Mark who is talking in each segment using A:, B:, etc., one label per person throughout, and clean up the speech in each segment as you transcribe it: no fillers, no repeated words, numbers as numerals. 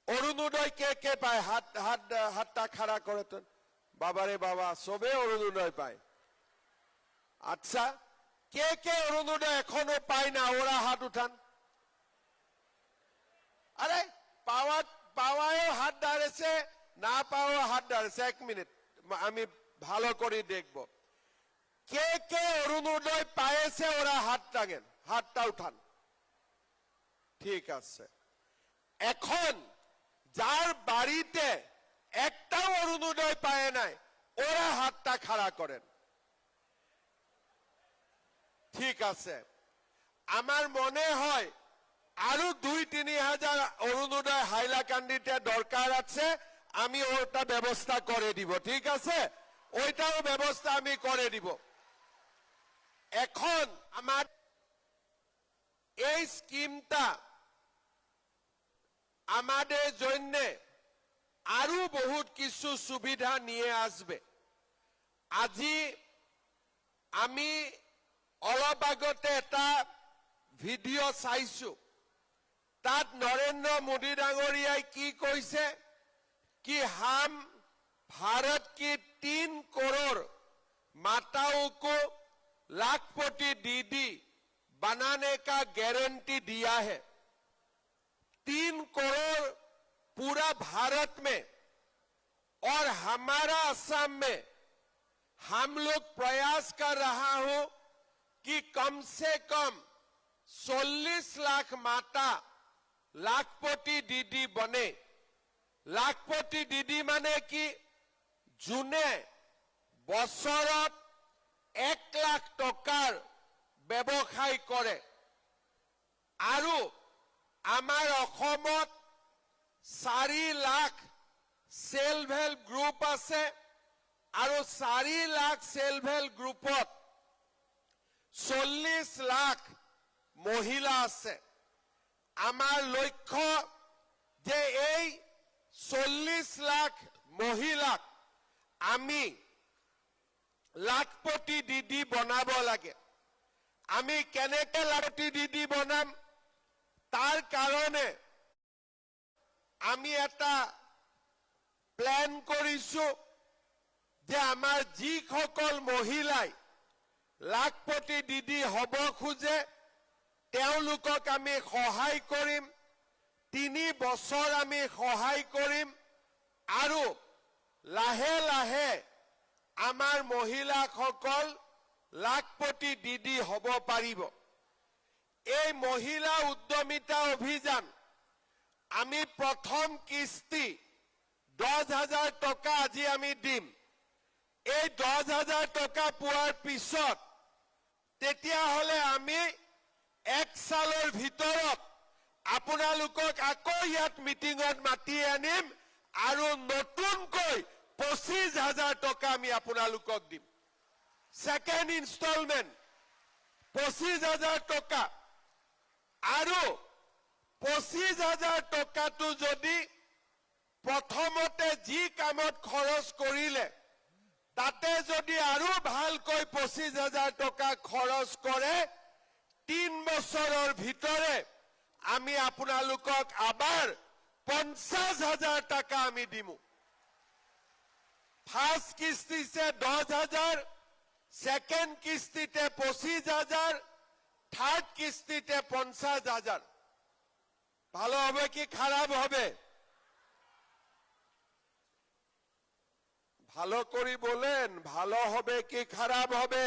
A: অরুণোদয় কে পায়? হাতটা খাড়া করে তো। বাবারে বাবা, সবে অরুণোদয় পায়। আচ্ছা, কে অরুণোদয় এখনো পায় না? ওরা হাত উঠান। আরে পাওয়ায়ও হাত দাঁড়িয়েছে, না পাওয়া হাত দাঁড়িয়েছে। 1 মিনিট, আমি ভালো করে দেখব কে অরুণোদয় পাইছে। ওরা হাত টাঙেন, হাতটা উঠান। ঠিক আছে, এখন যার বাড়িতে একটাও অরুণোদয় পায় নাই, ওরা হাতটা খাড়া করেন। ঠিক আছে, আমার মনে হয় আরো 2-3 হাজার অরুণোদয় হাইলাকান্দিতে দরকার আছে। আমি ওটা ব্যবস্থা করে দিব। ঠিক আছে, ওইটাও ব্যবস্থা আমি করে দিব। এখন আমার এই স্কিমটা আমাদের জন্য আরো বহুত কিছু সুবিধা নিয়ে আসবে। আজি আমি অলপ আগতে এটা ভিডিঅ' চাইছো, তাত নৰেন্দ্ৰ মোদী ডাঙৰীয়াই কি কৈছে कि हम भारत की 3 करोड़ माताओं को लाखपति दीदी बनाने का गारंटी दिया है। 3 करोड़ पूरा भारत में, और हमारा असम में हम लोग प्रयास कर रहा हूं कि कम से कम 40 लाख माता लाखपति दीदी बने। लाखपति दीदी माने कि जुने बছৰত 1 লাখ টকাৰ ব্যৱসায় কৰে। আৰু আমাৰ অসমত 4 লাখ সেলফ হেল্প গ্ৰুপ আছে, আৰু 4 লাখ সেলফ হেল্প গ্ৰুপত 40 লাখ মহিলা আছে। আমাৰ লক্ষ্য যে এই 40 লাখ মহিলাক আমি লাখপতি দিদি বনাব লাগে। আমি কেনেকে লাখপতি দিদি বনাম, তাৰ কাৰণে আমি এটা প্ল্যান কৰিছো যে আমাৰ যিসকল মহিলাই লাখপতি দিদি হ'ব খোজে তেওঁলোকক আমি সহায় কৰিম। 3 বছৰ আমি সহায় কৰিম, আৰু লাহে লাহে আমাৰ মহিলাসকল লাখপতি দিদি হ'ব পাৰিব। এই মহিলা উদ্যমিতা অভিযান আমি প্ৰথম কিস্তি 10,000 টকা আজি আমি দিম। এই 10,000 টকা পোৱাৰ পিছত তেতিয়াহ'লে আমি 1 সালৰ ভিতৰত আপোনালোকক আকৌ ইয়াত মিটিঙত মাতি আনিম, আৰু নতুনকৈ 25,000 টকা আমি আপোনালোকক দিম। সেকেন্ড ইনষ্টলমেন্ট 25,000 টকা, আৰু 25,000 টকাটো যদি প্ৰথমতে যি কামত খৰচ কৰিলে তাতে যদি আৰু ভালকৈ 25,000 টকা খৰচ কৰে, 3 বছৰৰ ভিতৰে আমি আপোনালোকক আবার 50,000 টাকা আমি দিমু। ফার্স্ট কিস্তিতে 10,000, সেকেন্ড কিস্তিতে 25,000, থার্ড কিস্তিতে 50,000। ভালো হবে কি খারাপ হবে? ভালো করে বলেন, ভালো হবে কি খারাপ হবে?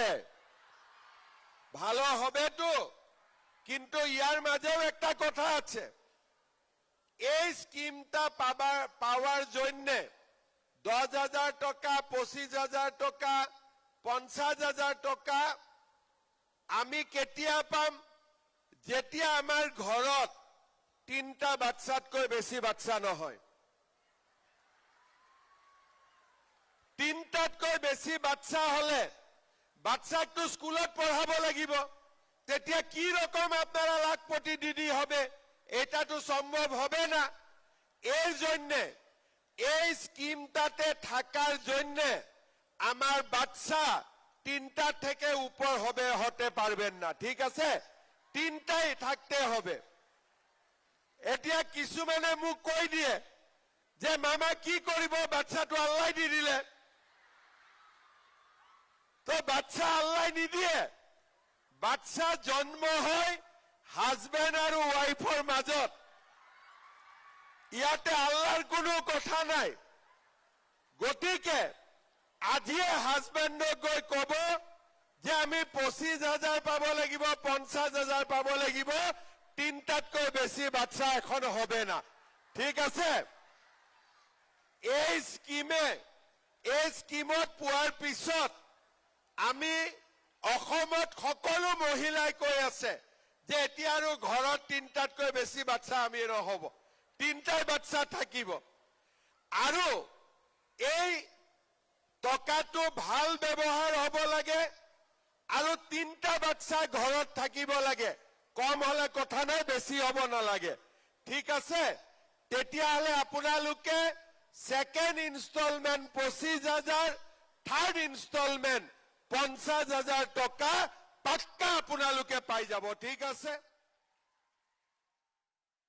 A: ভালো হবে তো, কিন্তু ইয়ার মাঝেও একটা কথা আছে। এই স্কিমটা পাওয়ার জন্য 10,000 টাকা, 25,000 টাকা, 50,000 টাকা আমি কেতিয়া পাম? যেতিয়া আমার ঘরত 3টা বাচ্চাতকৈ বেশি বাচ্চা নহয়। 3টাতকৈ বেশি বাচ্চা হলে বাচ্চাক তো স্কুলত পড়াব লাগিব। তেতিয়া কি রকম আপনারা লাখপতি দিদি হবে? এটা তো সম্ভব হবে না। এই জন্য এই স্কিমটাতে থাকার জন্য আমার বাচ্চা 3টা থেকে উপর হতে পারবেন না। ঠিক আছে, 3টাই থাকতে হবে। এতিয়া কিছুমানে মোক কৈ দিয়ে যে মামা কি কৰিব বাচ্চাটো আল্লাই দি দিলে তো বাচ্চা আল্লাই নিদিয়ে বাচ্চা জন্ম হয় হাজবেন্ড আৰু ওয়াইফৰ মাজত ইয়াতে আল্লাহৰ কোনো কথা নাই গতিকে আজিয়ে হাজবেন্ডক গৈ কব যে আমি 25,000 পাব লাগিব 50,000 পাব লাগিব তিনটাতকৈ বেছি বাচ্চা এখন হবে না ঠিক আছে এই স্কিমত পোৱাৰ পিছত আমি অসমত সকলো মহিলাই কৈ আছে যে এতিয়া আৰু ঘৰত তিনটাতকৈ বেছি বাচ্চা আমি নহব তিনটাই বাচ্চা থাকিব আৰু এই টকাটো ভাল ব্যৱহাৰ হ'ব লাগে আৰু তিনটা বাচ্চা ঘৰত থাকিব লাগে কম হলে কথা নাই বেছি হ'ব নালাগে ঠিক আছে তেতিয়াহলে আপোনালোকে সেকেন্ড ইনস্টলমেন্ট 25,000 থার্ড ইনস্টলমেন্ট 50,000 টকা পাক্কা আপোনালোকে পাই যাব ঠিক আছে